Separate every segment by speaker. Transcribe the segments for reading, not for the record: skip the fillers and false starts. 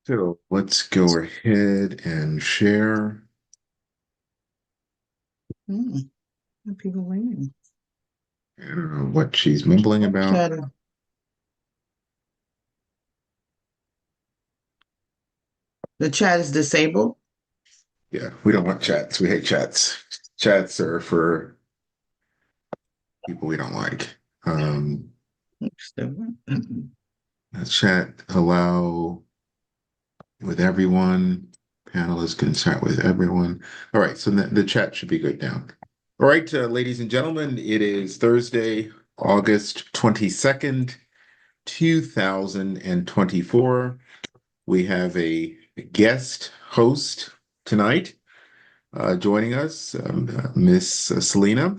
Speaker 1: So let's go ahead and share.
Speaker 2: Hmm. People waiting.
Speaker 1: I don't know what she's mumbling about.
Speaker 2: Chat. The chat is disabled.
Speaker 1: Yeah, we don't want chats. We hate chats. Chats are for people we don't like. Chat allow with everyone. Panelists can chat with everyone. All right, so the chat should be good now. All right, ladies and gentlemen, it is Thursday, August 22nd, 2024. We have a guest host tonight joining us, Miss Selena.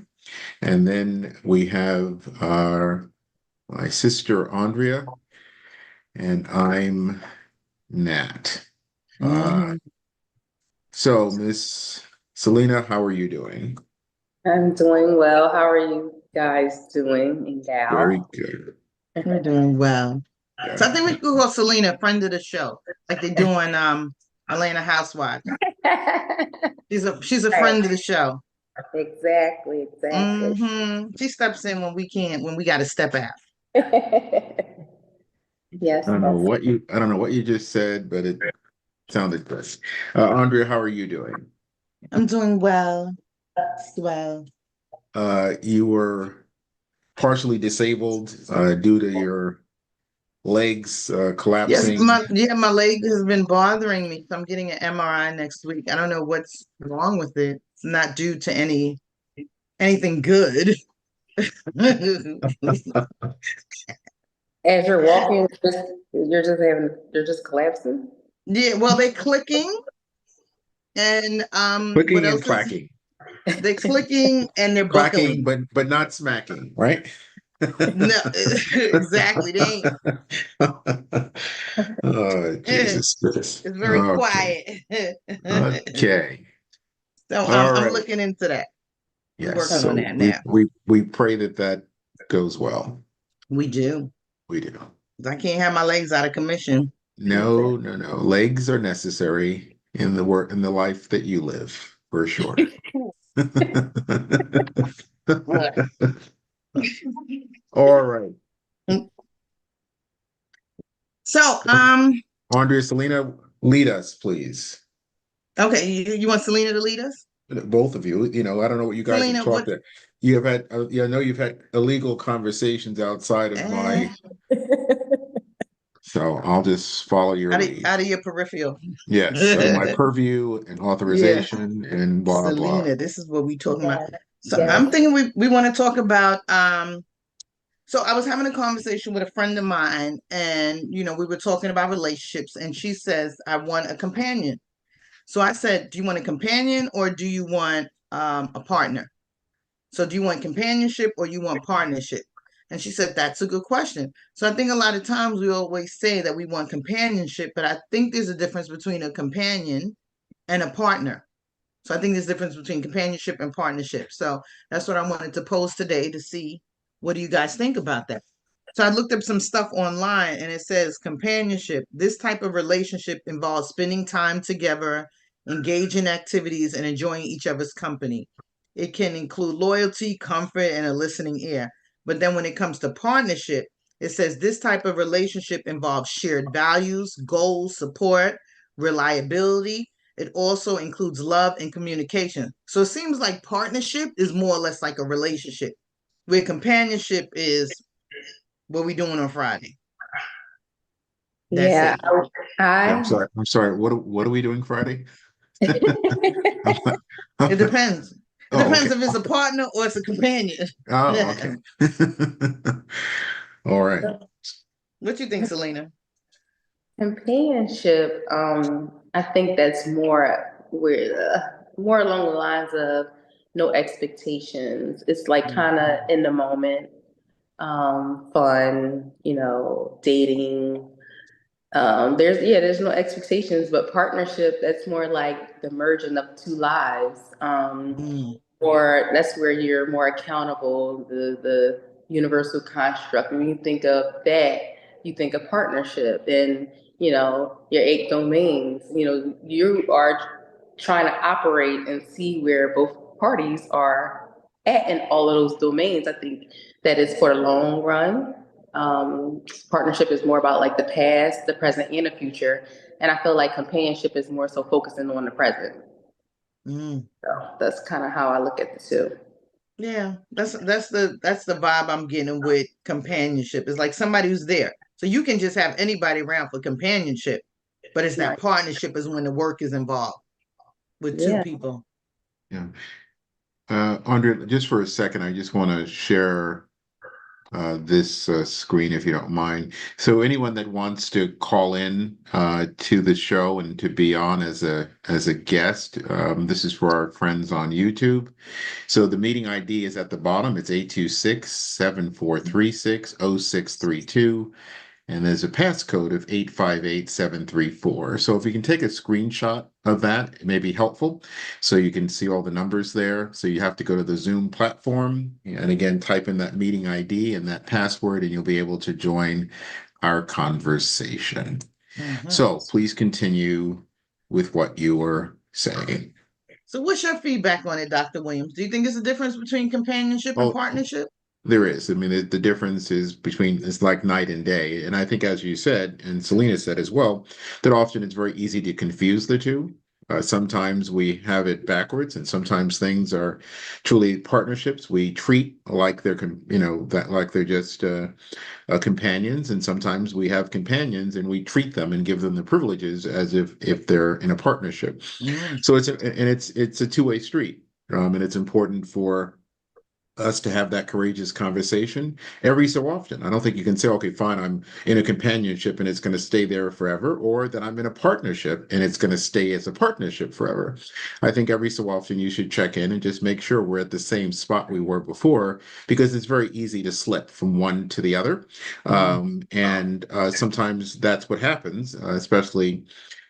Speaker 1: And then we have my sister Andrea, and I'm Nat. Uh,
Speaker 2: Mhm.
Speaker 1: so, Miss Selena, how are you doing?
Speaker 3: I'm doing well. How are you guys doing, and
Speaker 1: Very
Speaker 3: gal?
Speaker 1: good.
Speaker 2: We're doing well. So I
Speaker 1: Yeah.
Speaker 2: think we could call Selena friend of the show, like they do in Atlanta Housewives. She's a
Speaker 3: Right.
Speaker 2: friend of the show.
Speaker 3: Exactly, exactly.
Speaker 2: She steps in when we can't, when we got to step out.
Speaker 3: Yes,
Speaker 1: I don't know what you just said, but it sounded good. Andrea, how are you doing?
Speaker 2: I'm doing well. Well.
Speaker 1: You were partially disabled due to your legs
Speaker 2: Yes,
Speaker 1: collapsing.
Speaker 2: my leg has been bothering me, so I'm getting an MRI next week. I don't know what's wrong with it. It's not due to anything good.
Speaker 3: as you're walking, you're just collapsing.
Speaker 2: Yeah, well, they're clicking, and what
Speaker 1: Clicking and
Speaker 2: else is
Speaker 1: clacking.
Speaker 2: they're clicking and they're
Speaker 1: Clacking,
Speaker 2: buckling.
Speaker 1: but not smacking, right?
Speaker 2: No, exactly. They ain't.
Speaker 1: Oh, Jesus Christ.
Speaker 2: It's very
Speaker 1: Okay.
Speaker 2: quiet.
Speaker 1: Okay.
Speaker 2: So
Speaker 1: All
Speaker 2: I'm
Speaker 1: right.
Speaker 2: looking into that. We're
Speaker 1: Yes.
Speaker 2: working on
Speaker 1: So
Speaker 2: that
Speaker 1: we
Speaker 2: now.
Speaker 1: we we pray that that goes well.
Speaker 2: We do.
Speaker 1: We do.
Speaker 2: I can't have my legs out of commission.
Speaker 1: No, no, no. Legs are necessary in the work in the life that you live, for sure. All right.
Speaker 2: So,
Speaker 1: Andrea, Selena, lead us, please.
Speaker 2: okay, you want Selena to lead us?
Speaker 1: Both of you. I don't know what you guys have
Speaker 2: Selena,
Speaker 1: talked
Speaker 2: what?
Speaker 1: to. You have had, I know you've had illegal conversations outside of
Speaker 2: Uh,
Speaker 1: my, so I'll just follow your lead.
Speaker 2: out of your peripheral.
Speaker 1: Yes, out of my purview and
Speaker 2: Yeah,
Speaker 1: authorization and blah, blah.
Speaker 2: Selena, this is what we talking about.
Speaker 3: Yeah,
Speaker 2: So
Speaker 3: yes.
Speaker 2: I'm thinking we want to talk about so I was having a conversation with a friend of mine, and we were talking about relationships, and she says, I want a companion. So I said, do you want a companion or do you want a partner? So do you want companionship or you want partnership? And she said, that's a good question. So I think a lot of times we always say that we want companionship, but I think there's a difference between a companion and a partner. So I think there's a difference between companionship and partnership. So that's what I wanted to pose today to see what do you guys think about that. So I looked up some stuff online and it says companionship. This type of relationship involves spending time together, engaging in activities, and enjoying each other's company. It can include loyalty, comfort, and a listening ear. But then when it comes to partnership, it says this type of relationship involves shared values, goals, support, reliability. It also includes love and communication. So it seems like partnership is more or less like a relationship, where companionship is what we doing on Friday. That's
Speaker 3: Yeah,
Speaker 2: it.
Speaker 1: Yeah,
Speaker 3: I
Speaker 1: I'm sorry. What are we doing Friday?
Speaker 2: It depends. It
Speaker 1: Oh, okay.
Speaker 2: depends if it's a partner or it's a companion.
Speaker 1: Oh, okay. All right.
Speaker 2: What you think, Selena?
Speaker 3: companionship. I think that's more along the lines of no expectations. It's like
Speaker 2: Mm.
Speaker 3: kind of in the moment, fun, dating. There's no expectations, but partnership, that's more like the merging of two lives.
Speaker 2: Mm.
Speaker 3: Or that's where you're more accountable, the universal construct. When you think of that, you think of partnership. And your 8 domains. You are trying to operate and see where both parties are at in all of those domains. I think that is for the long run. Partnership is more about like the past, the present, and the future. And I feel like companionship is more so focusing on the present.
Speaker 2: Mm.
Speaker 3: So that's kind of how I look at the two.
Speaker 2: Yeah, that's the vibe I'm getting with companionship. It's like somebody who's there. So you can just have anybody around for companionship, but it's that
Speaker 3: Right.
Speaker 2: partnership is when the work is involved with two
Speaker 3: Yeah.
Speaker 2: people.
Speaker 1: Yeah. Andrea, just for a second, I just want to share this screen if you don't mind. So anyone that wants to call in to the show and to be on as a guest, this is for our friends on YouTube. So the meeting ID is at the bottom. It's 826-7436-0632. And there's a passcode of 858734. So if you can take a screenshot of that, it may be helpful. So you can see all the numbers there. So you have to go to the Zoom platform and again, type in that meeting ID and that password, and you'll be able to join our conversation. So please continue with what you were saying.
Speaker 2: So what's your feedback on it, Dr. Williams? Do you think there's a difference between companionship and
Speaker 1: Oh,
Speaker 2: partnership?
Speaker 1: there is. I mean, the difference is between it's like night and day. And I think, as you said, and Selena said as well, that often it's very easy to confuse the two. Sometimes we have it backwards, and sometimes things are truly partnerships. We treat like that like they're just companions, and sometimes we have companions and we treat them and give them the privileges as if they're in a partnership.
Speaker 2: Mm.
Speaker 1: So it's a two-way street, and it's important for us to have that courageous conversation every so often. I don't think you can say, okay, fine, I'm in a companionship and it's going to stay there forever, or that I'm in a partnership and it's going to stay as a partnership forever. I think every so often you should check in and just make sure we're at the same spot we were before, because it's very easy to slip from one to the other. And sometimes that's what happens, especially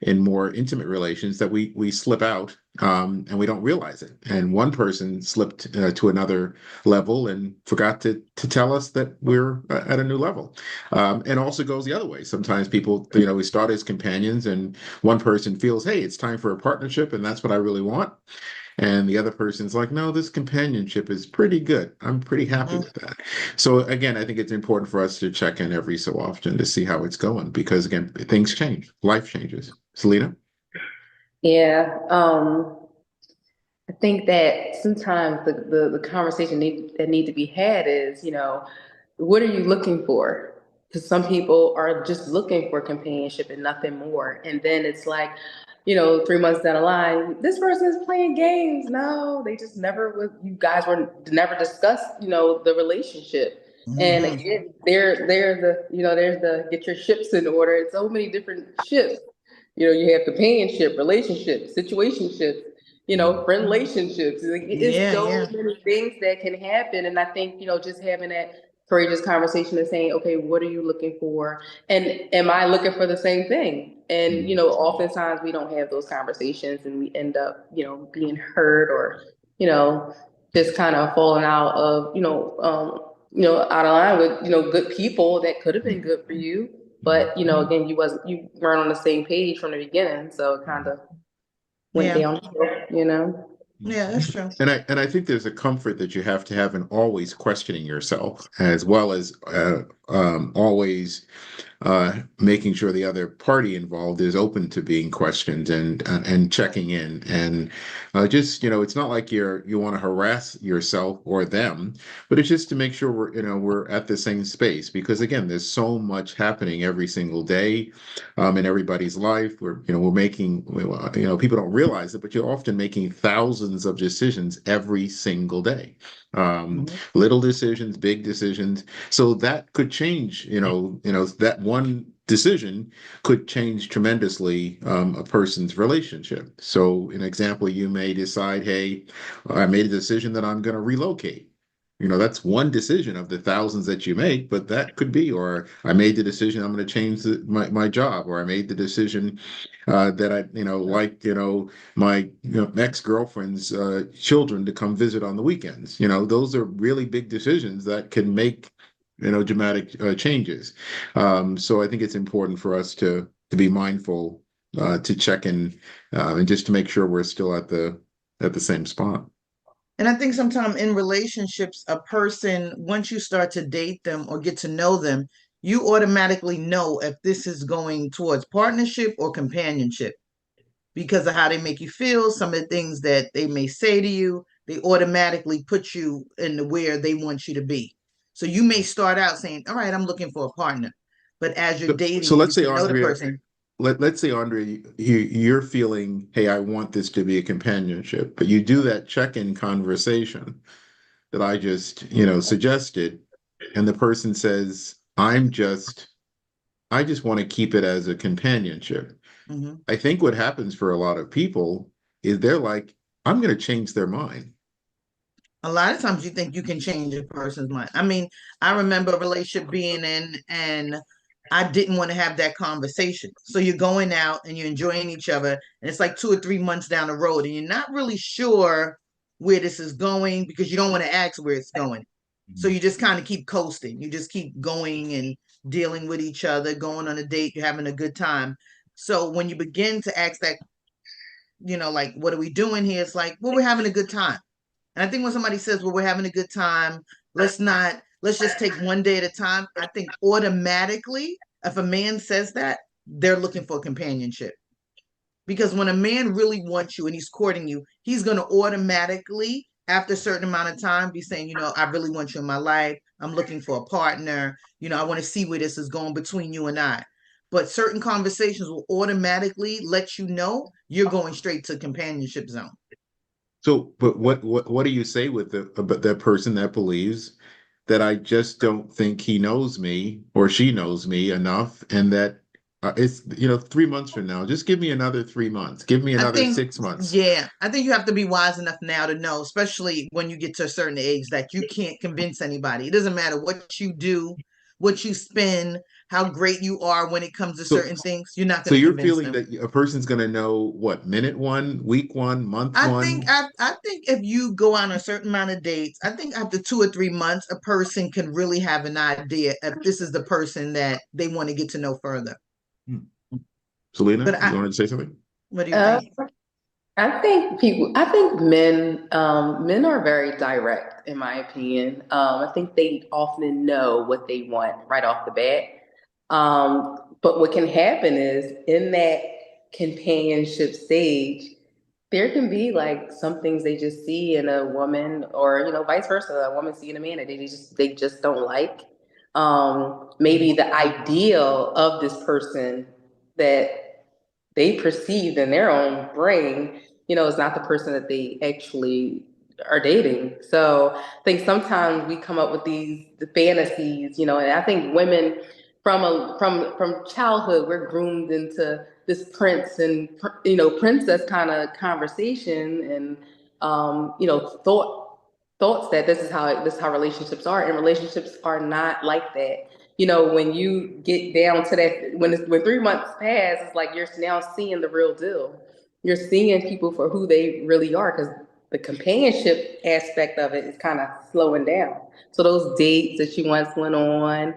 Speaker 1: in more intimate relations, that we slip out and we don't realize it. And one person slipped to another level and forgot to tell us that we're at a new level. And also goes the other way. Sometimes people, we start as companions and one person feels, hey, it's time for a partnership and that's what I really want. And the other person's like, no, this companionship is pretty good. I'm pretty happy with that. So again, I think it's important for us to check in every so often to see how it's going, because again, things change, life changes. Selena?
Speaker 3: Yeah. I think that sometimes the conversation that need to be had is, what are you looking for? Because some people are just looking for companionship and nothing more. And then it's like, 3 months down the line, this person is playing games. No, they just never, you guys were never discussed, the relationship. And again, there's the get your ships in order. It's so many different ships. You have companionship, relationship, situationships, friend relationships. Like, it's
Speaker 2: Yeah,
Speaker 3: so
Speaker 2: yeah.
Speaker 3: many things that can happen. And I think, just having that courageous conversation and saying, okay, what are you looking for? And am I looking for the same thing? And, oftentimes we don't have those conversations and we end up, being hurt or, just kind of falling out of, out of line with, good people that could have been good for you. But, again, you weren't on the same page from the beginning. So it kind of went
Speaker 2: Yeah.
Speaker 3: downhill.
Speaker 2: Yeah, that's true.
Speaker 1: And I think there's a comfort that you have to have in always questioning yourself, as well as always making sure the other party involved is open to being questioned and checking in. And just, it's not like you want to harass yourself or them, but it's just to make sure we're at the same space, because again, there's so much happening every single day in everybody's life. We're making, people don't realize it, but you're often making thousands of decisions every single day. Little decisions, big decisions. So that could change, that one decision could change tremendously a person's relationship. So, an example, you may decide, hey, I made a decision that I'm going to relocate. That's one decision of the thousands that you make, but that could be, or I made the decision I'm going to change my job, or I made the decision that I, my ex-girlfriend's children to come visit on the weekends. Those are really big decisions that can make dramatic changes. So I think it's important for us to to be mindful, to check in, and just to make sure we're still at the same spot.
Speaker 2: And I think sometimes in relationships, a person, once you start to date them or get to know them, you automatically know if this is going towards partnership or companionship because of how they make you feel, some of the things that they may say to you, they automatically put you in where they want you to be. So you may start out saying, all right, I'm looking for a partner. But as you're
Speaker 1: So
Speaker 2: dating and
Speaker 1: let's
Speaker 2: get
Speaker 1: say,
Speaker 2: to know the
Speaker 1: Andrea,
Speaker 2: person,
Speaker 1: let's say, Andrea, you're feeling, hey, I want this to be a companionship, but you do that check-in conversation that I just, suggested, and the person says, I just want to keep it as a companionship.
Speaker 2: mhm.
Speaker 1: I think what happens for a lot of people is they're like, I'm going to change their mind.
Speaker 2: A lot of times you think you can change a person's mind. I mean, I remember a relationship being in and I didn't want to have that conversation. So you're going out and you're enjoying each other, and it's like 2 or 3 months down the road, and you're not really sure where this is going because you don't want to ask where it's going. So you just kind of keep coasting. You just keep going and dealing with each other, going on a date, you're having a good time. So when you begin to ask that, like, what are we doing here? It's like, well, we're having a good time. And I think when somebody says, well, we're having a good time, let's just take one day at a time. I think automatically, if a man says that, they're looking for companionship. Because when a man really wants you and he's courting you, he's going to automatically, after a certain amount of time, be saying, I really want you in my life. I'm looking for a partner. I want to see where this is going between you and I. But certain conversations will automatically let you know you're going straight to companionship zone.
Speaker 1: So, but what do you say with about that person that believes that I just don't think he knows me or she knows me enough, and that it's 3 months from now, just give me another 3 months, give me
Speaker 2: I
Speaker 1: another
Speaker 2: think,
Speaker 1: 6 months.
Speaker 2: yeah, I think you have to be wise enough now to know, especially when you get to a certain age, that you can't convince anybody. It doesn't matter what you do, what you spend, how great you are when it comes to
Speaker 1: So,
Speaker 2: certain things. You're not
Speaker 1: so
Speaker 2: going to
Speaker 1: you're
Speaker 2: convince
Speaker 1: feeling
Speaker 2: them.
Speaker 1: that a person's going to know what minute one, week one, month one.
Speaker 2: I think if you go on a certain amount of dates, I think after 2 or 3 months, a person can really have an idea if this is the person that they want to get to know further.
Speaker 1: Hmm. Selena,
Speaker 2: But
Speaker 1: you wanted to say something?
Speaker 2: what do you
Speaker 3: Uh,
Speaker 2: think?
Speaker 3: I think men are very direct, in my opinion. I think they often know what they want right off the bat. But what can happen is in that companionship stage, there can be like some things they just see in a woman, or vice versa, a woman seeing a man that they just don't like. Maybe the ideal of this person that they perceive in their own brain, is not the person that they actually are dating. So I think sometimes we come up with the fantasies, and I think women from childhood, we're groomed into this prince and princess kind of conversation, and thoughts that this is how relationships are, and relationships are not like that. When you get down to that, when 3 months pass, it's like you're now seeing the real deal. You're seeing people for who they really are, because the companionship aspect of it is kind of slowing down. So those dates that you once went on,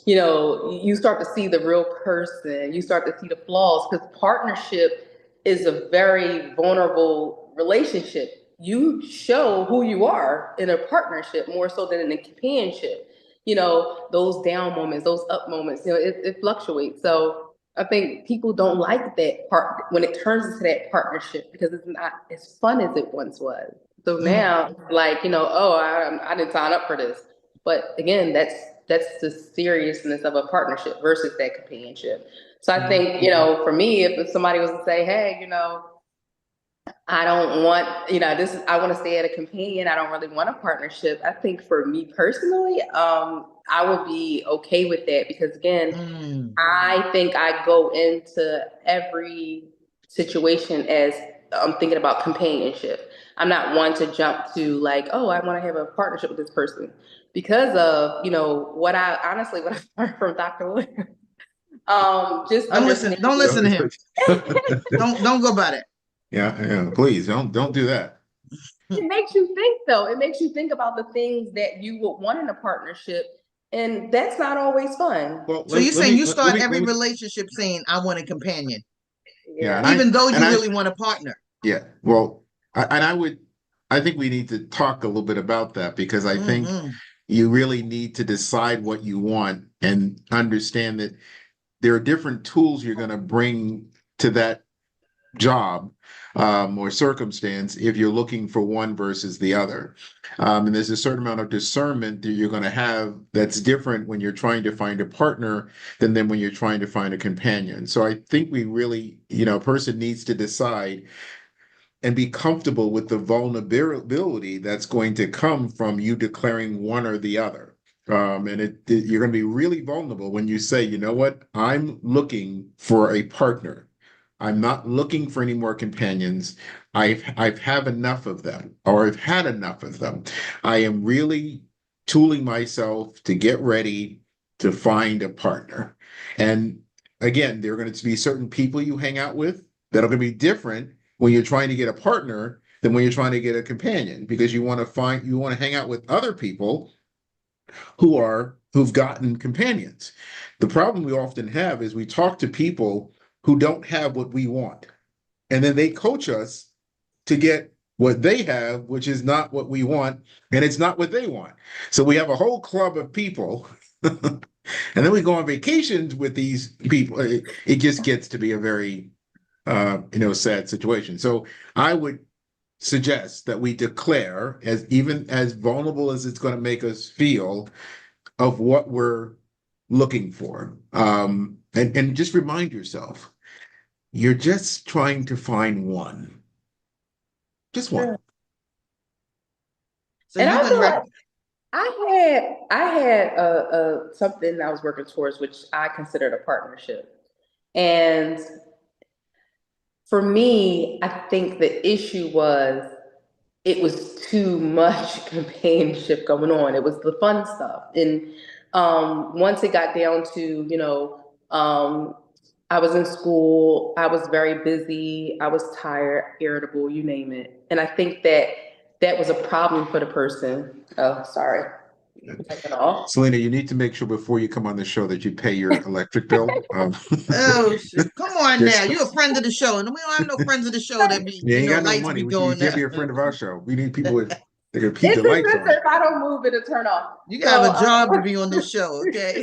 Speaker 3: you start to see the real person. You start to see the flaws, because partnership is a very vulnerable relationship. You show who you are in a partnership more so than in a companionship. Those down moments, those up moments, it fluctuates. So I think people don't like that part when it turns into that partnership, because it's not as fun as it once was. So
Speaker 2: Mm.
Speaker 3: now, like, oh, I didn't sign up for this. But again, that's the seriousness of a partnership versus that companionship. So I
Speaker 2: Mhm.
Speaker 3: think, for me, if somebody was to say, hey, I don't want, I want to stay at a companion, I don't really want a partnership. I think for me personally, I would be okay with that, because again,
Speaker 2: Mm.
Speaker 3: I think I go into every situation as I'm thinking about companionship. I'm not one to jump to like, oh, I want to have a partnership with this person because of, what I learned from Dr. Williams. Just
Speaker 2: Don't listen. Don't
Speaker 3: understanding.
Speaker 2: listen to him. Don't go by that.
Speaker 1: Yeah, yeah. Please don't do that.
Speaker 3: It makes you think, though. It makes you think about the things that you would want in a partnership. And that's not always fun.
Speaker 1: Well,
Speaker 2: So you're
Speaker 1: let
Speaker 2: saying
Speaker 1: me
Speaker 2: you
Speaker 1: let
Speaker 2: start
Speaker 1: me let
Speaker 2: every
Speaker 1: me
Speaker 2: relationship saying, I want a companion,
Speaker 1: yeah,
Speaker 3: Yeah.
Speaker 2: even though
Speaker 1: and
Speaker 2: you
Speaker 1: I
Speaker 2: really want a partner.
Speaker 1: yeah, well, I think we need to talk a little bit about that because I think
Speaker 2: Hmm.
Speaker 1: you really need to decide what you want and understand that there are different tools you're going to bring to that job or circumstance if you're looking for one versus the other. And there's a certain amount of discernment that you're going to have that's different when you're trying to find a partner than when you're trying to find a companion. So I think we really, a person needs to decide and be comfortable with the vulnerability that's going to come from you declaring one or the other. And you're going to be really vulnerable when you say, you know what, I'm looking for a partner. I'm not looking for any more companions. I've have enough of them, or I've had enough of them. I am really tooling myself to get ready to find a partner. And again, there are going to be certain people you hang out with that are going to be different when you're trying to get a partner than when you're trying to get a companion because you want to hang out with other people who've gotten companions. The problem we often have is we talk to people who don't have what we want, and then they coach us to get what they have, which is not what we want, and it's not what they want. So we have a whole club of people. And then we go on vacations with these people. It just gets to be a very sad situation. So I would suggest that we declare, as even as vulnerable as it's going to make us feel, of what we're looking for. And just remind yourself, you're just trying to find one, just one.
Speaker 3: Sure.
Speaker 2: So
Speaker 3: And
Speaker 2: you've
Speaker 3: I
Speaker 2: been
Speaker 3: feel
Speaker 2: rec
Speaker 3: like I had a something I was working towards, which I considered a partnership. And for me, I think the issue was it was too much companionship going on. It was the fun stuff. And once it got down to, I was in school, I was very busy, I was tired, irritable, you name it. And I think that that was a problem for the person. Oh, sorry. Taking off.
Speaker 1: Selena, you need to make sure before you come on the show that you pay your electric bill.
Speaker 2: Oh shoot. Come on now.
Speaker 1: Just
Speaker 2: You're a friend of the show. And we don't have no friends of the show that be,
Speaker 1: you ain't got no
Speaker 2: lights
Speaker 1: money.
Speaker 2: be
Speaker 1: You
Speaker 2: going
Speaker 1: can't
Speaker 2: out.
Speaker 1: be a friend of our show. We need people with that can keep the
Speaker 3: It's
Speaker 1: lights
Speaker 3: a
Speaker 1: on.
Speaker 3: sensor. If I don't move, it'll turn off.
Speaker 2: You gotta have
Speaker 3: So,
Speaker 2: a job to be on this show, okay?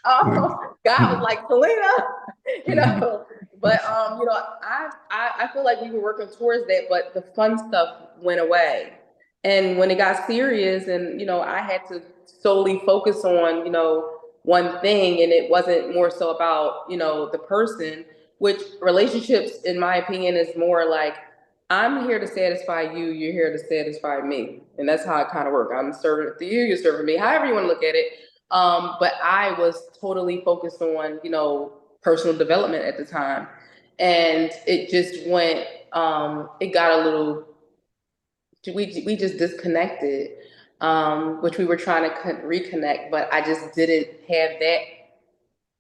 Speaker 3: God was like, Selena, you know. But I feel like we were working towards that, but the fun stuff went away. And when it got serious, and I had to solely focus on one thing, and it wasn't more so about the person. Which relationships, in my opinion, is more like I'm here to satisfy you, you're here to satisfy me. And that's how it kind of works. I'm serving it to you, you're serving me, however you want to look at it. But I was totally focused on, personal development at the time. And it just went, it got a little, we just disconnected, which we were trying to reconnect, but I just didn't have that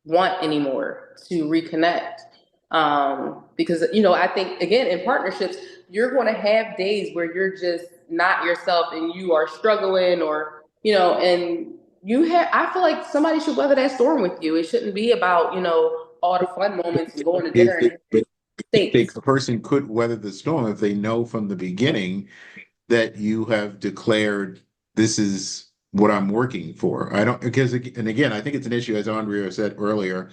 Speaker 3: want anymore to reconnect. Because I think again in partnerships, you're going to have days where you're just not yourself and you are struggling, or and I feel like somebody should weather that storm with you. It shouldn't be about all the fun moments and going to dinner and
Speaker 1: If
Speaker 3: steaks.
Speaker 1: a person could weather the storm if they know from the beginning that you have declared this is what I'm working for. I don't because and again, I think it's an issue as Andrea said earlier.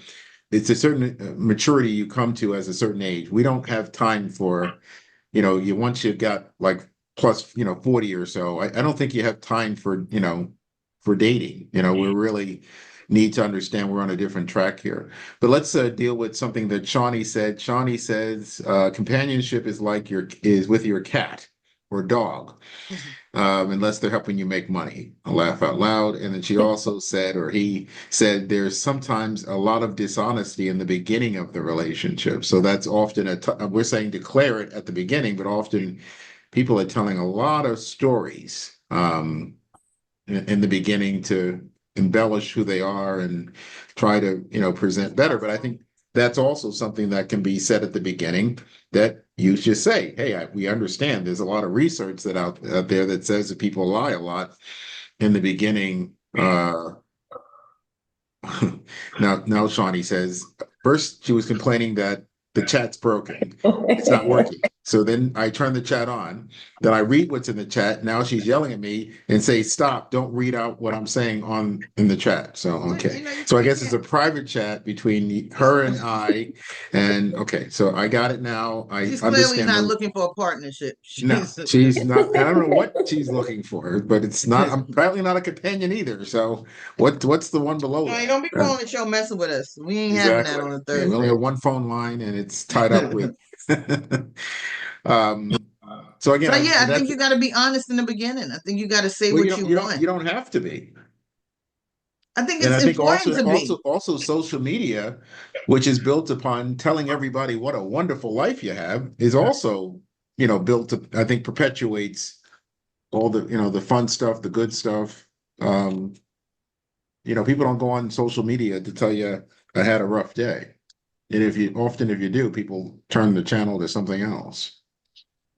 Speaker 1: It's a certain maturity you come to as a certain age. We don't have time for, you once you've got like plus, 40 or so. I don't think you have time for, for dating. We really need to understand we're on a different track here. But let's deal with something that Shawnee said. Shawnee says companionship is with your cat or dog, unless they're helping you make money. I laugh out loud. And then she also said, or he said, there's sometimes a lot of dishonesty in the beginning of the relationship. So that's often we're saying declare it at the beginning, but often people are telling a lot of stories in the beginning to embellish who they are and try to, present better. But I think that's also something that can be said at the beginning that you just say, hey, we understand there's a lot of research out there that says that people lie a lot in the beginning Uh, now Shawnee says first she was complaining that the chat's broken. It's not working. So then I turn the chat on. Then I read what's in the chat. Now she's yelling at me and say, "Stop! Don't read out what I'm saying on in the chat." So okay. So I guess it's a private chat between her and I. And okay, so I got it now. I
Speaker 2: She's clearly
Speaker 1: understand.
Speaker 2: not looking for a partnership.
Speaker 1: No, she's not. I don't know what she's looking for, but it's not. I'm apparently not a companion either. So what's the one below
Speaker 2: No, you
Speaker 1: that?
Speaker 2: don't be calling the show messing with us. We ain't having that
Speaker 1: Exactly.
Speaker 2: on a
Speaker 1: Yeah, we only
Speaker 2: Thursday.
Speaker 1: have one phone line, and it's tied up with. um. So again,
Speaker 2: So yeah, I think
Speaker 1: that's
Speaker 2: you got to be honest in the beginning. I think you got to say
Speaker 1: well,
Speaker 2: what you want.
Speaker 1: you don't have to be.
Speaker 2: I think
Speaker 1: And
Speaker 2: it's
Speaker 1: I think
Speaker 2: important to be.
Speaker 1: also social media, which is built upon telling everybody what a wonderful life you have, is also built to I think perpetuates all the the fun stuff, the good stuff. Um, people don't go on social media to tell you I had a rough day. And if you do, people turn the channel to something else.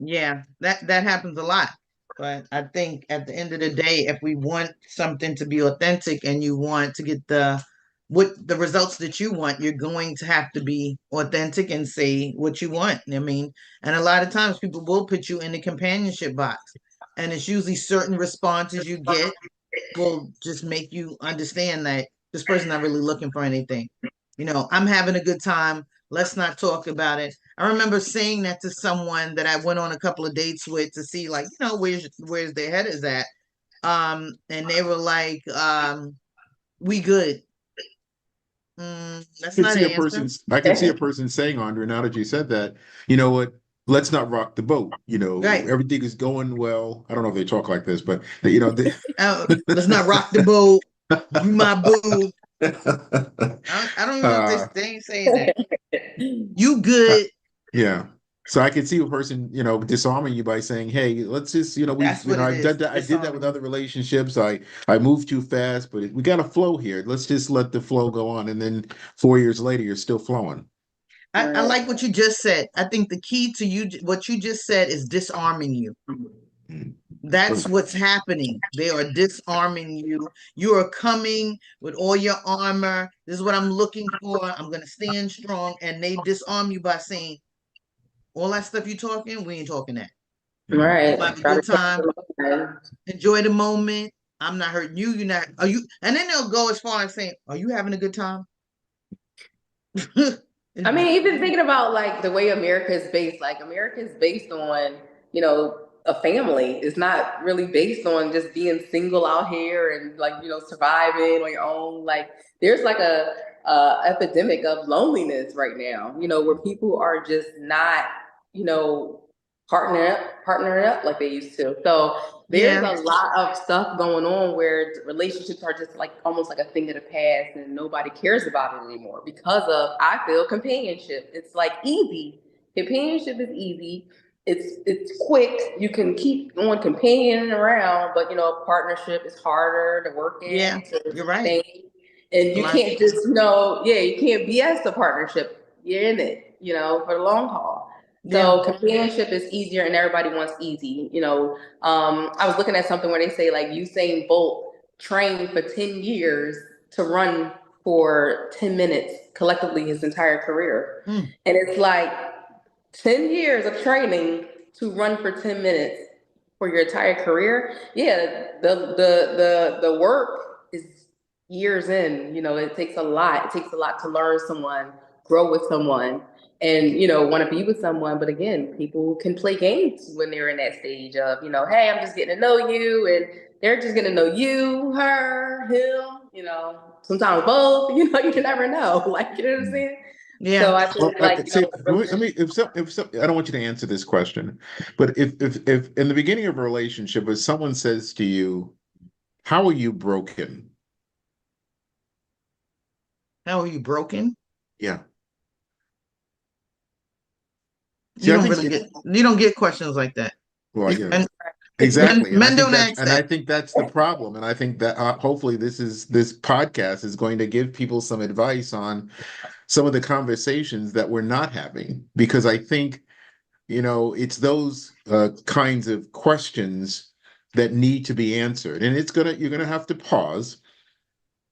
Speaker 2: Yeah, that happens a lot. But I think at the end of the day, if we want something to be authentic and you want to get the results that you want, you're going to have to be authentic and say what you want. I mean, and a lot of times people will put you in the companionship box, and it's usually certain responses you get will just make you understand that this person's not really looking for anything. I'm having a good time. Let's not talk about it. I remember saying that to someone that I went on a couple of dates with to see, like, where's their head is at. And they were like, we good. That's not an answer.
Speaker 1: I can see a person saying, Andrea, now that you said that, you know what? Let's not rock the boat.
Speaker 2: Right.
Speaker 1: Everything is going well. I don't know if they talk like this, but
Speaker 2: Let's not rock the boat. You my boo. I don't even know if they ain't saying that. You good.
Speaker 1: yeah. So I can see a person, disarming you by saying, "Hey, let's just,
Speaker 2: That's what it
Speaker 1: I've done
Speaker 2: is.
Speaker 1: that. I did that with
Speaker 2: Disarming.
Speaker 1: other relationships. I moved too fast, but we got a flow here. Let's just let the flow go on." And then 4 years later, you're still flowing.
Speaker 2: I like what you just said. I think the key to what you just said is disarming you.
Speaker 1: Mm.
Speaker 2: That's what's happening. They are disarming you. You are coming with all your armor. This is what I'm looking for. I'm going to stand strong. And they disarm you by saying, all that stuff you talking, we ain't talking that.
Speaker 3: Right.
Speaker 2: We'll have a
Speaker 3: Try to
Speaker 2: good
Speaker 3: catch
Speaker 2: time.
Speaker 3: them up.
Speaker 2: Enjoy the moment. I'm not hurting you. You're not. Are you? And then they'll go as far as saying, are you having a good time?
Speaker 3: I mean, even thinking about like the way America is based, like America is based on, a family. It's not really based on just being single out here and like, surviving on your own. Like there's like a epidemic of loneliness right now, where people are just not, you know, partnering up like they used to. So there's
Speaker 2: Yeah.
Speaker 3: a lot of stuff going on where relationships are just like almost like a thing of the past and nobody cares about it anymore because of, I feel, companionship. It's like easy. Companionship is easy. It's quick. You can keep on companioning around, but partnership is harder to work
Speaker 2: Yeah.
Speaker 3: in, to
Speaker 2: You're right.
Speaker 3: sustain. And
Speaker 2: A
Speaker 3: you
Speaker 2: lot.
Speaker 3: can't just, you can't BS the partnership. You're in it, for the long haul.
Speaker 2: Yeah.
Speaker 3: So companionship is easier and everybody wants easy. I was looking at something where they say like Usain Bolt trained for 10 years to run for 10 minutes collectively his entire career.
Speaker 2: Mm.
Speaker 3: And it's like 10 years of training to run for 10 minutes for your entire career. Yeah, the work is years in. It takes a lot. It takes a lot to learn someone, grow with someone, and want to be with someone. But again, people can play games when they're in that stage of, hey, I'm just getting to know you, and they're just getting to know you, her, him, sometimes both. You never know. Like, you know what I'm saying?
Speaker 2: Yeah.
Speaker 3: So I
Speaker 1: Well,
Speaker 3: think like,
Speaker 1: see, let me, if I don't want you to answer this question, but if in the beginning of a relationship, if someone says to you, "How are you broken?"
Speaker 2: How are you broken?
Speaker 1: Yeah. See,
Speaker 2: You
Speaker 1: I
Speaker 2: don't
Speaker 1: think
Speaker 2: really get you don't get questions like that.
Speaker 1: well, yeah,
Speaker 2: And
Speaker 1: exactly.
Speaker 2: men don't ask
Speaker 1: And I
Speaker 2: that.
Speaker 1: think that's the problem. And I think that hopefully this podcast is going to give people some advice on some of the conversations that we're not having, because I think, it's those kinds of questions that need to be answered. And you're gonna have to pause.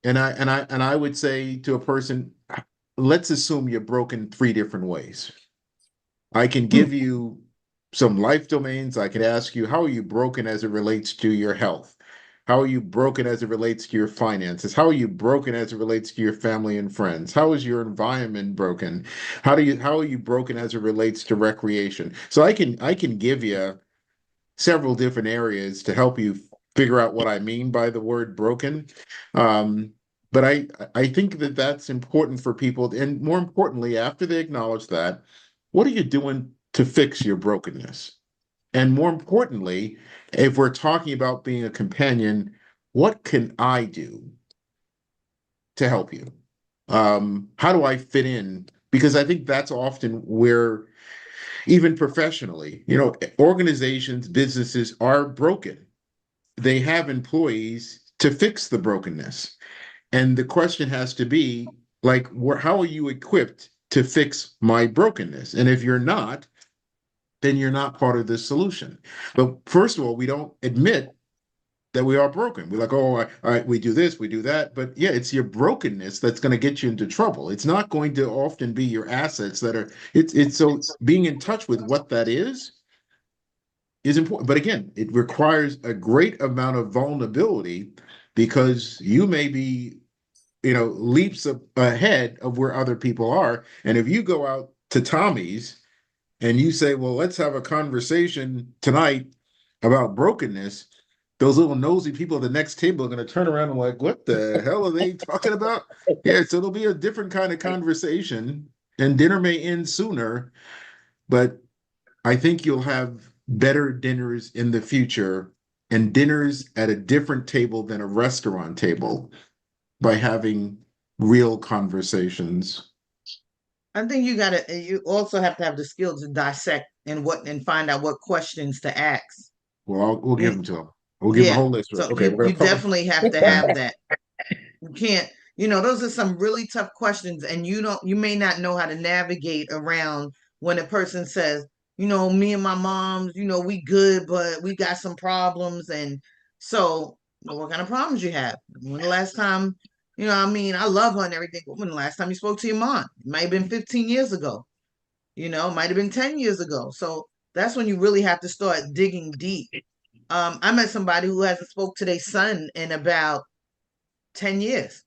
Speaker 1: And I would say to a person, let's assume you're broken three different ways. I can give you some life domains. I could ask you, how are you broken as it relates to your health? How are you broken as it relates to your finances? How are you broken as it relates to your family and friends? How is your environment broken? How are you broken as it relates to recreation? So I can give you several different areas to help you figure out what I mean by the word broken. Um, but I think that that's important for people, and more importantly, after they acknowledge that, what are you doing to fix your brokenness? And more importantly, if we're talking about being a companion, what can I do to help you? How do I fit in? Because I think that's often where, even professionally, organizations, businesses are broken. They have employees to fix the brokenness. And the question has to be like, how are you equipped to fix my brokenness? And if you're not, then you're not part of the solution. But first of all, we don't admit that we are broken. We're like, oh, all right, we do this, we do that. But yeah, it's your brokenness that's going to get you into trouble. It's not going to often be your assets that are, it's so being in touch with what that is important. But again, it requires a great amount of vulnerability because you may be, leaps ahead of where other people are. And if you go out to Tommy's and you say, well, let's have a conversation tonight about brokenness, those little nosy people at the next table are going to turn around and like, what the hell are they talking about? Yeah, so it'll be a different kind of conversation, and dinner may end sooner, but I think you'll have better dinners in the future and dinners at a different table than a restaurant table by having real conversations.
Speaker 2: I think you also have to have the skill to dissect and find out what questions to ask.
Speaker 1: Well, we'll give
Speaker 2: You,
Speaker 1: them to them. We'll give them a
Speaker 2: yeah.
Speaker 1: whole list.
Speaker 2: So
Speaker 1: Okay,
Speaker 2: you
Speaker 1: we're
Speaker 2: you
Speaker 1: gonna call.
Speaker 2: definitely have to have that. You can't, those are some really tough questions, and you may not know how to navigate around when a person says, me and my moms, we good, but we got some problems. And so, well, what kind of problems you have? When the last time, I love her and everything, but when the last time you spoke to your mom? It might have been 15 years ago, might have been 10 years ago. So that's when you really have to start digging deep. I met somebody who hasn't spoke to their son in about 10 years,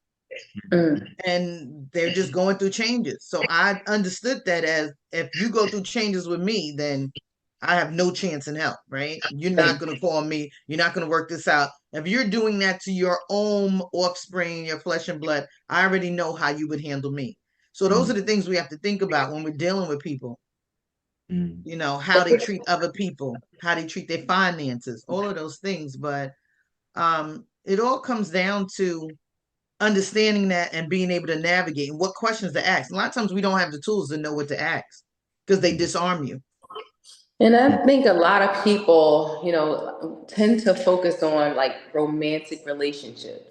Speaker 3: Mm.
Speaker 2: and they're just going through changes. So I understood that as, if you go through changes with me, then I have no chance in hell, right? You're not going to call me. You're not going to work this out. If you're doing that to your own offspring, your flesh and blood, I already know how you would handle me. So those are the things we have to think about when we're dealing with people.
Speaker 1: Mm.
Speaker 2: How they treat other people, how they treat their finances, all of those things. But it all comes down to understanding that and being able to navigate and what questions to ask. A lot of times we don't have the tools to know what to ask because they disarm you.
Speaker 3: And I think a lot of people, tend to focus on like romantic relationships.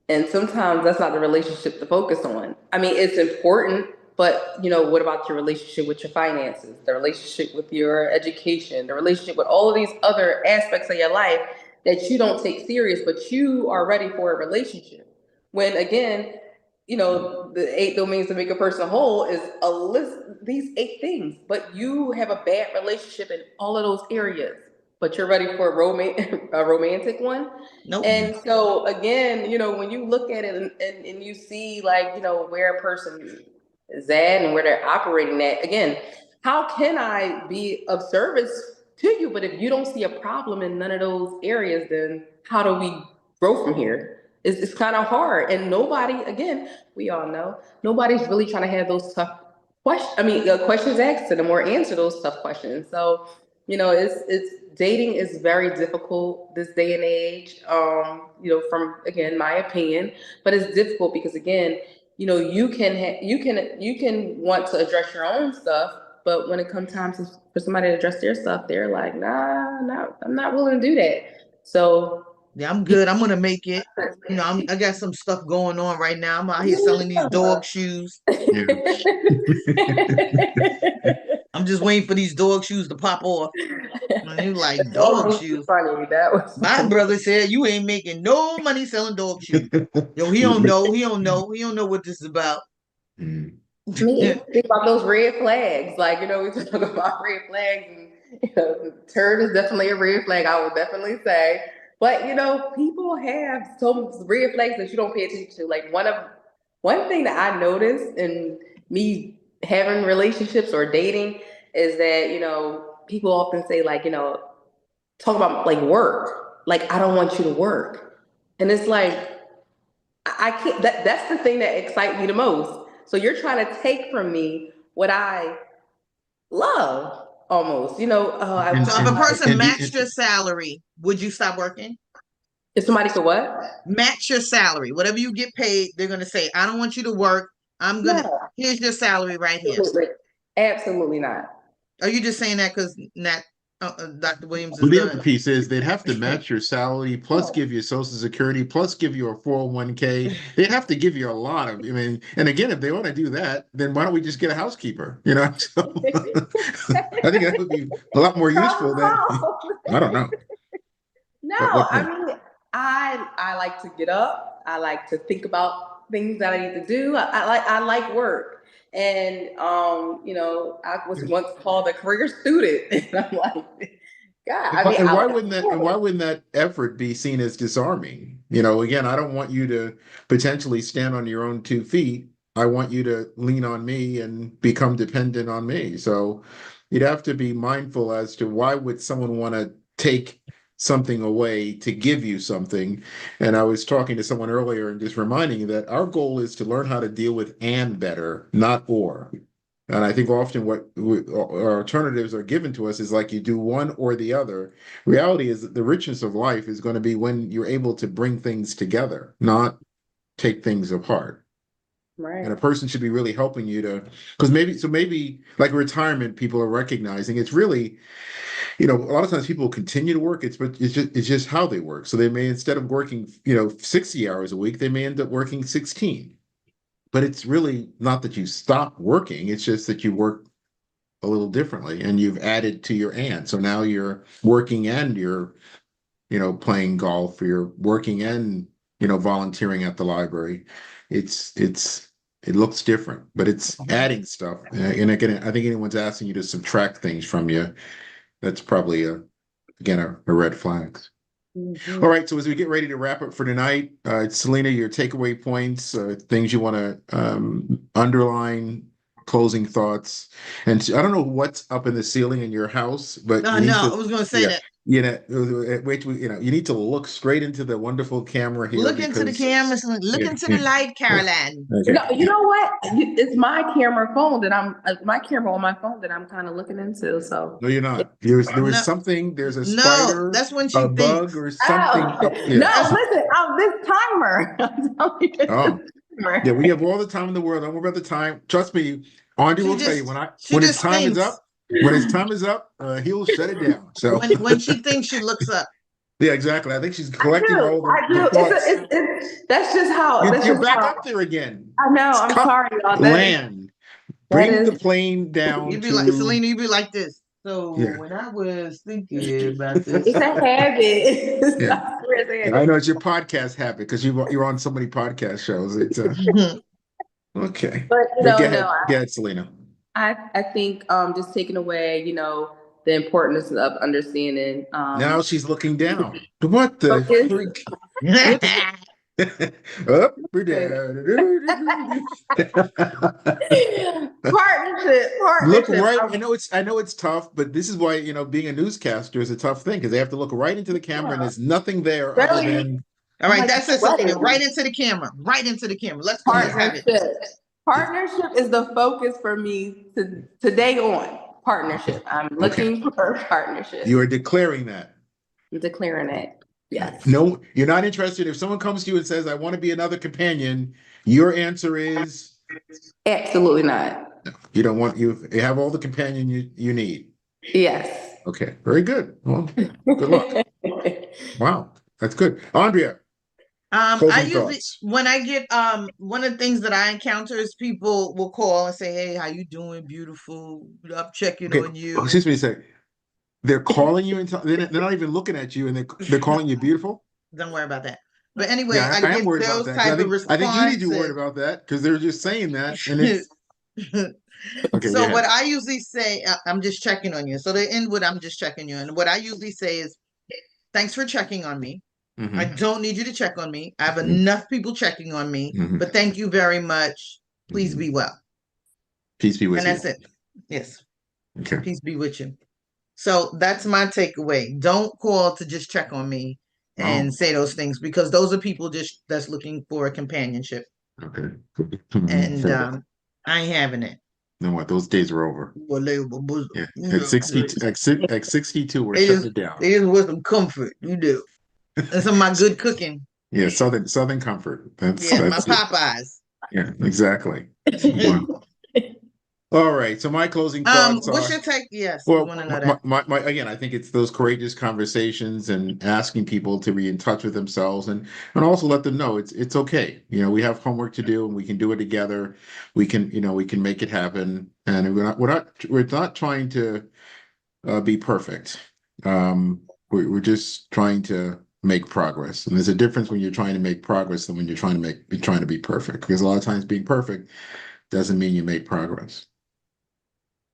Speaker 3: And sometimes that's not the relationship to focus on. I mean, it's important, but what about your relationship with your finances, the relationship with your education, the relationship with all of these other aspects of your life that you don't take serious, but you are ready for a relationship. When again, the 8 domains to make a person whole is a list, these 8 things, but you have a bad relationship in all of those areas, but you're ready for a romantic one.
Speaker 2: Nope.
Speaker 3: And so again, when you look at it and you see like, where a person is at and where they're operating at, again, how can I be of service to you? But if you don't see a problem in none of those areas, then how do we grow from here? It's kind of hard. And nobody, again, we all know, nobody's really trying to have those tough questions. I mean, questions asked to them or answer those tough questions. So, it's dating is very difficult this day and age. From again my opinion, but it's difficult because again, you can want to address your own stuff, but when it comes time for somebody to address their stuff, they're like, nah, no, I'm not willing to do that. So
Speaker 2: Yeah, I'm good. I'm gonna make it. I got some stuff going on right now. I'm out here selling these dog shoes.
Speaker 1: Yeah.
Speaker 2: I'm just waiting for these dog shoes to pop off. And you like
Speaker 3: Oh,
Speaker 2: dog
Speaker 3: that was
Speaker 2: shoes.
Speaker 3: funny. That was
Speaker 2: My
Speaker 3: funny.
Speaker 2: brother said you ain't making no money selling dog shoes. Yo, he don't know. He don't know. He don't know what this is about.
Speaker 1: Mm.
Speaker 3: Me, think about those red flags. Like, we talk about red flags, and the turd is definitely a red flag, I would definitely say. But people have some red flags that you don't pay attention to. Like one thing that I noticed in me having relationships or dating is that, people often say, like, talk about like work. Like, I don't want you to work. And it's like, I can't, that's the thing that excites me the most. So you're trying to take from me what I love almost,
Speaker 1: And
Speaker 2: So if a
Speaker 1: and
Speaker 2: person
Speaker 1: and,
Speaker 2: matched your salary, would you stop working?
Speaker 3: if somebody could what?
Speaker 2: Match your salary. Whatever you get paid, they're gonna say, I don't want you to work.
Speaker 3: No,
Speaker 2: Here's your salary right here.
Speaker 3: absolutely, absolutely not.
Speaker 2: Are you just saying that because Dr. Williams is
Speaker 1: the other
Speaker 2: done?
Speaker 1: piece is they'd have to match your salary, plus give you Social Security, plus give you a 401k. They'd have to give you a lot of, I mean, and again, if they want to do that, then why don't we just get a housekeeper? So I think that would be a lot more useful than, I don't know.
Speaker 3: No,
Speaker 1: What
Speaker 3: I mean, I like to get up. I like to think about things that I need to do. I like work, and I was once called a career student, and I'm like, God, I mean,
Speaker 1: And
Speaker 3: I
Speaker 1: why
Speaker 3: like
Speaker 1: wouldn't that and why wouldn't that effort be seen as disarming? Again, I don't want you to potentially stand on your own 2 feet. I want you to lean on me and become dependent on me. So you'd have to be mindful as to why would someone want to take something away to give you something. And I was talking to someone earlier and just reminding you that our goal is to learn how to deal with and better, not or. And I think often what our alternatives are given to us is like you do one or the other. Reality is that the richness of life is going to be when you're able to bring things together, not take things apart. And a
Speaker 3: right.
Speaker 1: person should be really helping you to, because maybe like retirement, people are recognizing it's really, a lot of times people continue to work. It's just how they work. So they may, instead of working, 60 hours a week, they may end up working 16. But it's really not that you stop working. It's just that you work a little differently and you've added to your and. So now you're working and you're, playing golf, or you're working and, volunteering at the library. It looks different, but it's adding stuff. And again, I think anyone's asking you to subtract things from you, that's probably again, a red flag. All
Speaker 3: Mhm.
Speaker 1: right, so as we get ready to wrap up for tonight, Selena, your takeaway points, things you want to underline, closing thoughts. And I don't know what's up in the ceiling in your house, but
Speaker 2: No,
Speaker 1: you need
Speaker 2: no,
Speaker 1: to,
Speaker 2: I was gonna say
Speaker 1: yeah,
Speaker 2: that.
Speaker 1: wait, you need to look straight into the wonderful camera here
Speaker 2: Look into the
Speaker 1: because,
Speaker 2: camera, look
Speaker 1: yeah,
Speaker 2: into the
Speaker 1: yeah,
Speaker 2: light,
Speaker 1: yeah.
Speaker 2: Caroline.
Speaker 1: Okay,
Speaker 3: You know what? It's my camera phone that my camera on my phone that I'm kind of looking into. So,
Speaker 1: no, you're not. There was
Speaker 2: No,
Speaker 1: something. There's a
Speaker 2: no,
Speaker 1: spider,
Speaker 2: that's when
Speaker 1: a
Speaker 2: she
Speaker 1: bug,
Speaker 2: thinks.
Speaker 1: or something.
Speaker 3: oh
Speaker 1: Yeah.
Speaker 2: That's
Speaker 3: no! Listen, this timer. I'm telling you,
Speaker 1: Oh.
Speaker 3: this
Speaker 1: Yeah, we
Speaker 3: timer.
Speaker 1: have all the time in the world. Don't worry about the time. Trust me, Andy
Speaker 2: she
Speaker 1: will tell you
Speaker 2: just she
Speaker 1: when his
Speaker 2: just
Speaker 1: time is
Speaker 2: thinks.
Speaker 1: up. When his time is up, he'll shut it down. So
Speaker 2: When she thinks, she looks up.
Speaker 1: yeah, exactly. I think she's
Speaker 3: I
Speaker 1: collecting
Speaker 3: do.
Speaker 1: all
Speaker 3: I
Speaker 1: the
Speaker 3: do.
Speaker 1: thoughts.
Speaker 3: That's just how. That's
Speaker 1: You're
Speaker 3: just
Speaker 1: back
Speaker 3: how.
Speaker 1: up there again.
Speaker 3: I know. I'm
Speaker 1: Stop.
Speaker 3: sorry, y'all.
Speaker 1: Land.
Speaker 3: That
Speaker 1: Bring the
Speaker 3: is.
Speaker 1: plane down
Speaker 2: You'd be like
Speaker 1: to
Speaker 2: Selena. You'd be like this. So
Speaker 1: yeah,
Speaker 2: when I was thinking about this,
Speaker 3: It's a habit.
Speaker 1: yeah.
Speaker 3: I swear it's a
Speaker 1: I
Speaker 3: habit.
Speaker 1: know it's your podcast habit because you're on so many podcast shows. It's okay.
Speaker 3: But
Speaker 1: But
Speaker 3: no.
Speaker 1: go ahead, Selena.
Speaker 3: I think just taking away, the importance of understanding
Speaker 1: Now she's looking down. What the
Speaker 3: focus.
Speaker 1: freak?
Speaker 3: Look,
Speaker 1: Up or down. Look
Speaker 3: partnership.
Speaker 1: right. I know it's tough, but this is why, being a newscaster is a tough thing because they have to look right into the camera and there's nothing there other
Speaker 3: Really,
Speaker 1: than
Speaker 2: all
Speaker 3: I'm
Speaker 2: right,
Speaker 3: like
Speaker 2: that's it, Selena.
Speaker 3: sweating.
Speaker 2: Right into the camera. Right into the camera. Let's
Speaker 1: yeah,
Speaker 2: have it.
Speaker 3: Partnership.
Speaker 1: yeah.
Speaker 3: Partnership is the focus for me today on partnership. I'm
Speaker 1: Okay.
Speaker 3: looking for partnership.
Speaker 1: You are declaring that.
Speaker 3: I'm declaring it. Yes.
Speaker 1: No, you're not interested. If someone comes to you and says, I want to be another companion, your answer is
Speaker 3: Absolutely not.
Speaker 1: no. You don't want you have all the companion you need.
Speaker 3: Yes.
Speaker 1: Okay, very good. Well, good luck. Wow, that's good. Andrea.
Speaker 2: I
Speaker 1: Closing
Speaker 2: usually,
Speaker 1: thoughts.
Speaker 2: when I get one of the things that I encounter is people will call and say, "Hey, how you doing? Beautiful. I'm checking
Speaker 1: Okay,
Speaker 2: on you."
Speaker 1: excuse me a second. They're calling you and they're not even looking at you, and they're calling you beautiful.
Speaker 2: Don't worry about that. But anyway,
Speaker 1: Yeah,
Speaker 2: I
Speaker 1: I am
Speaker 2: get
Speaker 1: worried about
Speaker 2: those
Speaker 1: that because
Speaker 2: type of
Speaker 1: I think you need to be worried
Speaker 2: responses.
Speaker 1: about that because they're just saying that, and it's okay. Go
Speaker 2: So what
Speaker 1: ahead.
Speaker 2: I usually say, I'm just checking on you. So they end with "I'm just checking you," and what I usually say is, "Thanks for checking on me. I
Speaker 1: Hmm.
Speaker 2: don't need you to check on me. I have enough people checking on me,
Speaker 1: Hmm.
Speaker 2: but thank you very much. Please
Speaker 1: Hmm.
Speaker 2: be well."
Speaker 1: Peace be
Speaker 2: And
Speaker 1: with you.
Speaker 2: that's it. Yes,
Speaker 1: Okay.
Speaker 2: peace be with you. So that's my takeaway. Don't call to just check on me and
Speaker 1: Oh,
Speaker 2: say those things, because those are people just that's looking for a companionship,
Speaker 1: okay. Mhm.
Speaker 2: and
Speaker 1: Fair enough.
Speaker 2: I ain't having it.
Speaker 1: You know what? Those days are over.
Speaker 2: Well, they were bosom.
Speaker 1: Yeah.
Speaker 2: You
Speaker 1: At
Speaker 2: know,
Speaker 1: 60, at 62, we're
Speaker 2: they
Speaker 1: shutting
Speaker 2: just
Speaker 1: it down.
Speaker 2: they just want some comfort. You do, and some of my good cooking.
Speaker 1: Yeah, Southern comfort.
Speaker 2: Yeah, my
Speaker 1: That's it.
Speaker 2: Popeyes.
Speaker 1: Yeah, exactly. Wow. All right. So my closing thoughts
Speaker 2: What's
Speaker 1: are,
Speaker 2: your take? Yes, we
Speaker 1: well,
Speaker 2: want to know that.
Speaker 1: again, I think it's those courageous conversations and asking people to be in touch with themselves and also let them know it's okay. You know, we have homework to do and we can do it together. We can make it happen. And we're not trying to be perfect. We're just trying to make progress. And there's a difference when you're trying to make progress than when you're trying to be perfect. Because a lot of times being perfect doesn't mean you make progress.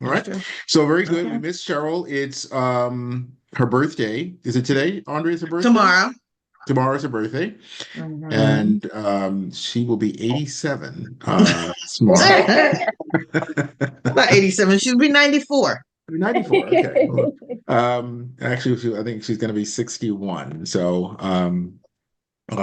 Speaker 1: All
Speaker 2: That's
Speaker 1: right.
Speaker 2: true.
Speaker 1: So very good. We
Speaker 2: Okay.
Speaker 1: missed Cheryl. It's her birthday. Is it today? Andrea's her birthday?
Speaker 2: Tomorrow.
Speaker 1: Tomorrow's her birthday.
Speaker 2: Mhm.
Speaker 1: And she will be 87 tomorrow.
Speaker 2: Not 87. She'll be 94.
Speaker 1: 94. Okay. Well, actually, I think she's going to be 61. So,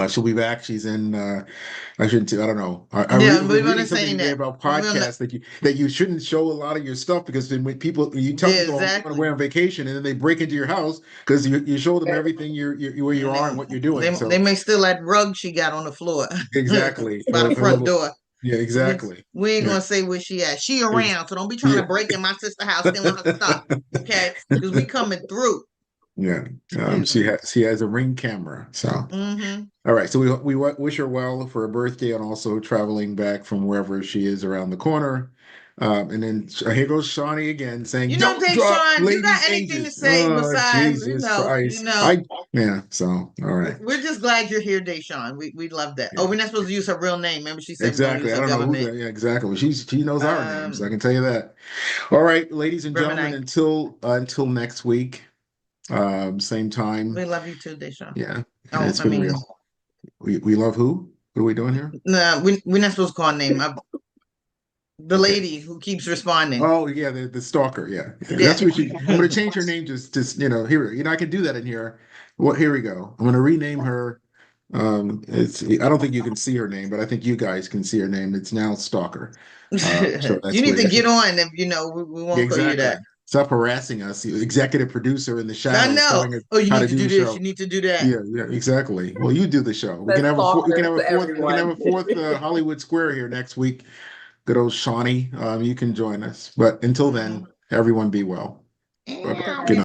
Speaker 1: she'll be back. She's in. I shouldn't. I don't know.
Speaker 2: Yeah,
Speaker 1: Was
Speaker 2: we're gonna
Speaker 1: reading
Speaker 2: say
Speaker 1: something today
Speaker 2: that.
Speaker 1: about
Speaker 2: We're gonna,
Speaker 1: podcasts that you shouldn't show a lot of your stuff because then when you tell
Speaker 2: yeah,
Speaker 1: people I'm going
Speaker 2: exactly.
Speaker 1: away on vacation and then they break into your house because you show them everything where you
Speaker 2: And
Speaker 1: are and what you're doing.
Speaker 2: they
Speaker 1: So
Speaker 2: may steal that rug she got on the floor
Speaker 1: exactly,
Speaker 2: by the
Speaker 1: her
Speaker 2: front
Speaker 1: little,
Speaker 2: door.
Speaker 1: yeah,
Speaker 2: We,
Speaker 1: exactly.
Speaker 2: we ain't
Speaker 1: Yeah,
Speaker 2: gonna say where she at. She
Speaker 1: ex-
Speaker 2: around, so don't be trying to
Speaker 1: yeah.
Speaker 2: break in my sister's house stealing her stuff. Okay, because we coming through.
Speaker 1: Yeah. She has a Ring camera. So.
Speaker 2: Mm-hmm.
Speaker 1: All right, so we wish her well for her birthday and also traveling back from wherever she is around the corner. And then here goes Shawnee again saying,
Speaker 2: You know,
Speaker 1: "Don't drop
Speaker 2: Deshaun, you got
Speaker 1: ladies'
Speaker 2: anything to
Speaker 1: ages."
Speaker 2: say
Speaker 1: Oh,
Speaker 2: besides,
Speaker 1: Jesus Christ! Yeah. So all right,
Speaker 2: we're just glad you're here, Deshaun. We love that. Oh,
Speaker 1: yeah,
Speaker 2: we're not supposed to use her real name. Remember, she said we don't
Speaker 1: exactly.
Speaker 2: use
Speaker 1: I
Speaker 2: her
Speaker 1: don't know who
Speaker 2: government
Speaker 1: that. Yeah, exactly. Well, she knows our names. I
Speaker 2: um
Speaker 1: can tell you that. All right, ladies and gentlemen.
Speaker 2: government.
Speaker 1: Until next week, same
Speaker 2: We
Speaker 1: time.
Speaker 2: love you too, Deshaun.
Speaker 1: Yeah,
Speaker 2: Oh,
Speaker 1: it's
Speaker 2: I
Speaker 1: been
Speaker 2: mean,
Speaker 1: real. We love who? What are we doing here?
Speaker 2: no, we're not supposed to call her name. The
Speaker 1: Okay.
Speaker 2: lady who keeps responding.
Speaker 1: Oh yeah, the stalker. Yeah,
Speaker 2: Yeah.
Speaker 1: that's what she. I'm gonna change her name. Just here. I can do that in here. Well, here we go. I'm gonna rename her. It's. I don't think you can see her name, but I think you guys can see her name. It's now Stalker. So
Speaker 2: You
Speaker 1: that's
Speaker 2: need
Speaker 1: where.
Speaker 2: to get on if we
Speaker 1: Yeah,
Speaker 2: won't call you
Speaker 1: exactly.
Speaker 2: that.
Speaker 1: Stop harassing us. You executive producer in the
Speaker 2: I
Speaker 1: shadows,
Speaker 2: know.
Speaker 1: telling us
Speaker 2: Oh, you
Speaker 1: how
Speaker 2: need
Speaker 1: to
Speaker 2: to
Speaker 1: do
Speaker 2: do
Speaker 1: the
Speaker 2: this. You
Speaker 1: show.
Speaker 2: need to do that.
Speaker 1: Yeah, yeah, exactly. Well, you do the show. We can
Speaker 3: That's
Speaker 1: have
Speaker 3: stalkers to
Speaker 1: we can have
Speaker 3: everyone.
Speaker 1: a fourth Hollywood Square here next week. Good old Shawnee. You can join us. But until
Speaker 2: Mhm.
Speaker 1: then, everyone be well. Bye bye. Good
Speaker 2: Meow.
Speaker 1: night.